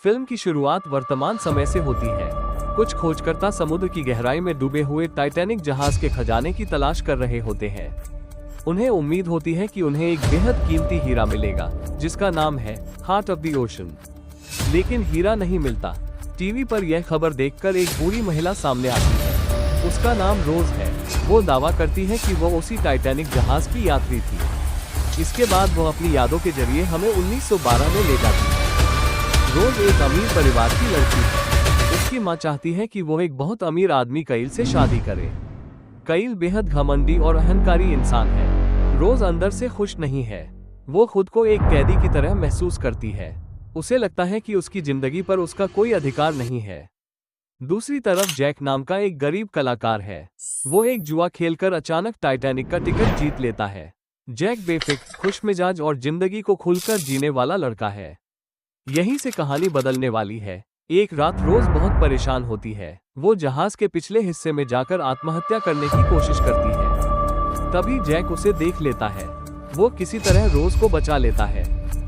Film की शुरुआत वर्तमान समय से होती है। कुछ खोजकर्ता समुद्र की गहराई में डूबे हुए टाइटैनिक जहाज के खजाने की तलाश कर रहे होते हैं। उन्हें उम्मीद होती है कि उन्हें एक बेहद कीमती हीरा मिलेगा, जिसका नाम है हार्ट ऑफ द ओशन। लेकिन हीरा नहीं मिलता। टीवी पर यह खबर देखकर एक बूढ़ी महिला सामने आती है। उसका नाम रोज है। वो दावा करती है कि वो उसी टाइटैनिक जहाज की यात्री थी। इसके बाद वो अपनी यादों के जरिए हमें 1912 में ले जाती है। रोज एक अमीर परिवार की लड़की है। उसकी माँ चाहती है कि वो एक बहुत अमीर आदमी कईल से शादी करे। कईल बेहद घमंडी और अहंकारी इंसान है। रोज अंदर से खुश नहीं है। वो खुद को एक कैदी की तरह महसूस करती है। उसे लगता है कि उसकी जिंदगी पर उसका कोई अधिकार नहीं है। दूसरी तरफ जैक नाम का एक गरीब कलाकार है। वो एक जुआ खेलकर अचानक टाइटैनिक का टिकट जीत लेता है। जैक बेफिक्र, खुशमिजाज और जिंदगी को खुलकर जीने वाला लड़का है। यहीं से कहानी बदलने वाली है। एक रात रोज बहुत परेशान होती है। वो जहाज के पिछले हिस्से में जाकर आत्महत्या करने की कोशिश करती है। तभी जैक उसे देख लेता है। वो किसी तरह रोज को बचा लेता है।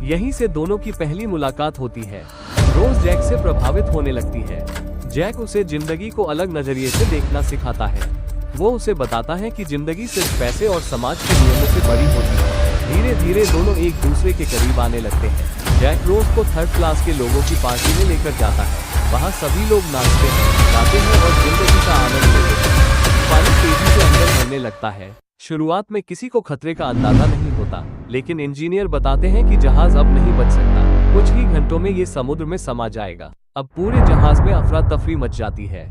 यहीं से दोनों की पहली मुलाकात होती है। रोज जैक से प्रभावित होने लगती है। जैक उसे जिंदगी को अलग नजरिए से देखना सिखाता है। वो उसे बताता है कि जिंदगी सिर्फ पैसे और समाज के नियमों से बड़ी होती है। धीरे धीरे दोनों एक दूसरे के करीब आने लगते हैं। जैक रोज को थर्ड क्लास के लोगों की पार्टी में लेकर जाता है। वहाँ सभी लोग नाचते हैं, गाते हैं और जिंदगी का आनंद लेते हैं। पानी तेजी से अंदर भरने लगता है। शुरुआत में किसी को खतरे का अंदाजा नहीं होता, लेकिन इंजीनियर बताते हैं कि जहाज अब नहीं बच सकता। कुछ ही घंटों में ये समुद्र में समा जाएगा। अब पूरे जहाज में अफरा तफरी मच जाती है।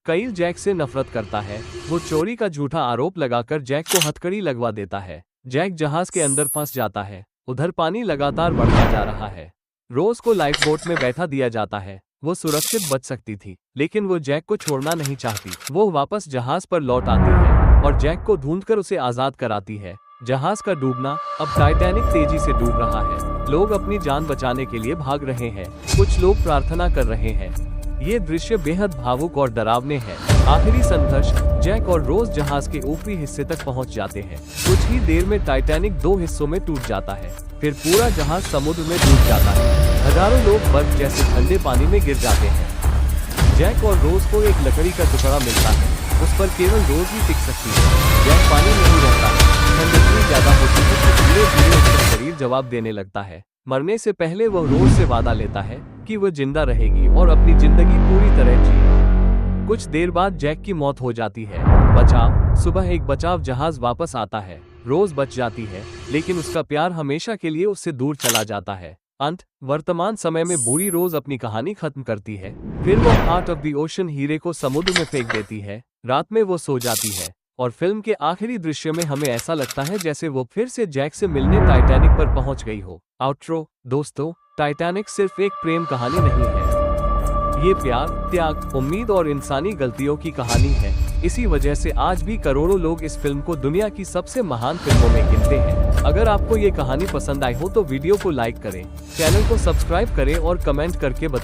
कईल जैक से नफरत करता है। वो चोरी का झूठा आरोप लगाकर जैक को हथकड़ी लगवा देता है। जैक जहाज के अंदर फंस जाता है। उधर पानी लगातार बढ़ता जा रहा है। रोज को लाइफ बोट में बैठा दिया जाता है। वो सुरक्षित बच सकती थी, लेकिन वो जैक को छोड़ना नहीं चाहती। वो वापस जहाज पर लौट आती है और जैक को ढूंढकर उसे आजाद कराती है। जहाज का डूबना, अब टाइटैनिक तेजी से डूब रहा है। लोग अपनी जान बचाने के लिए भाग रहे हैं। कुछ लोग प्रार्थना कर रहे हैं। ये दृश्य बेहद भावुक और डरावने हैं। आखिरी संघर्ष, जैक और रोज जहाज के ऊपरी हिस्से तक पहुंच जाते हैं। कुछ ही देर में टाइटैनिक दो हिस्सों में टूट जाता है। फिर पूरा जहाज समुद्र में डूब जाता है। हजारों लोग बर्फ जैसे ठंडे पानी में गिर जाते हैं। जैक और रोज को एक लकड़ी का टुकड़ा मिलता है। उस पर केवल रोज ही टिक सकती है। जैक पानी में ही रहता है। ठंड इतनी ज्यादा होती है कि धीरे धीरे उसका शरीर जवाब देने लगता है। मरने से पहले वह रोज से वादा लेता है कि वह जिंदा रहेगी और अपनी जिंदगी पूरी तरह जिए। कुछ देर बाद जैक की मौत हो जाती है। बचाव, सुबह एक बचाव जहाज वापस आता है। रोज बच जाती है, लेकिन उसका प्यार हमेशा के लिए उससे दूर चला जाता है। अंत, वर्तमान समय में बूढ़ी रोज अपनी कहानी खत्म करती है। फिर वो हार्ट ऑफ द ओशन हीरे को समुद्र में फेंक देती है। रात में वो सो जाती है और फिल्म के आखिरी दृश्य में हमें ऐसा लगता है जैसे वो फिर से जैक से मिलने टाइटैनिक पर पहुंच गई हो। आउट्रो, दोस्तों, टाइटैनिक सिर्फ एक प्रेम कहानी नहीं है। ये प्यार, त्याग, उम्मीद और इंसानी गलतियों की कहानी है। इसी वजह से आज भी करोड़ों लोग इस फिल्म को दुनिया की सबसे महान फिल्मों में गिनते हैं। अगर आपको ये कहानी पसंद आई हो तो वीडियो को लाइक करें, चैनल को सब्सक्राइब करें और कमेंट करके बताएं।